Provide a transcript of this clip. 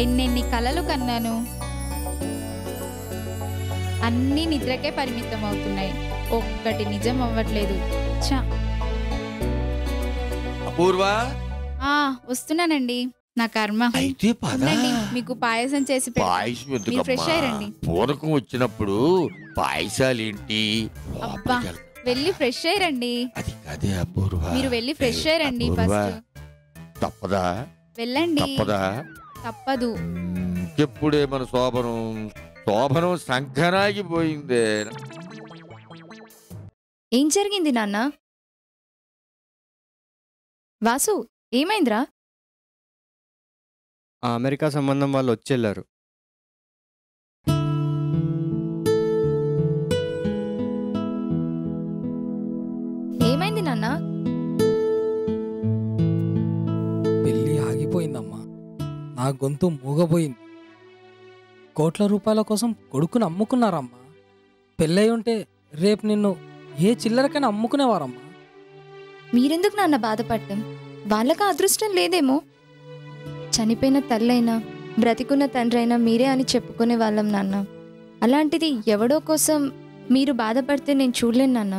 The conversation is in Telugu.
ఎన్నెన్ని కలలు కన్నాను. అన్నీ నిద్రకే పరిమితం అవుతున్నాయి. ఒక్కటి నిజం అవ్వట్లేదు. ఛ! అపూర్వ, వస్తున్నానండి. నా కర్మ. అయితే ఉండండి, మీకు పాయసం చేసి పెడతాను. పాయసం మీరు ఫ్రెష్ ఎందుకమ్మా? అయ్యారండి. పూనకం వచ్చినప్పుడు పాయసాలేంటి? అబ్బా, లోపలికి వెళ్తా. వెళ్ళి ఫ్రెష్ అయ్యారండి. అది కదే అపూర్వ. మీరు వెళ్ళి ఫ్రెష్ అయ్యారండి అపూర్వ, ఫస్ట్. తప్పదా? వెళ్ళండి. తప్పదా? తప్పదు. ఎప్పుడే మన శోభనం సంకరాగిపోయిందే. ఏం జరిగింది నాన్న? వాసు, ఏమైందిరా? ఆ అమెరికా సంబంధం వాళ్ళు వచ్చెళ్ళారు. ఏమైంది నాన్న? పెళ్ళి ఆగిపోయిందమ్మా. నా గొంతు మూగపోయింది. కోట్ల రూపాయల కోసం కొడుకుని అమ్ముకున్నారమ్మా. పెళ్ళై ఉంటే రేపు నిన్ను ఏ చిల్లరకైనా అమ్ముకునేవారమ్మా. మీరెందుకు నాన్న బాధపడటం? వాళ్ళకి అదృష్టం లేదేమో. చనిపోయిన తల్లైనా బ్రతికున్న తండ్రైనా మీరే అని చెప్పుకునే వాళ్ళం నాన్న. అలాంటిది ఎవడో కోసం మీరు బాధపడితే నేను చూడలేను నాన్న.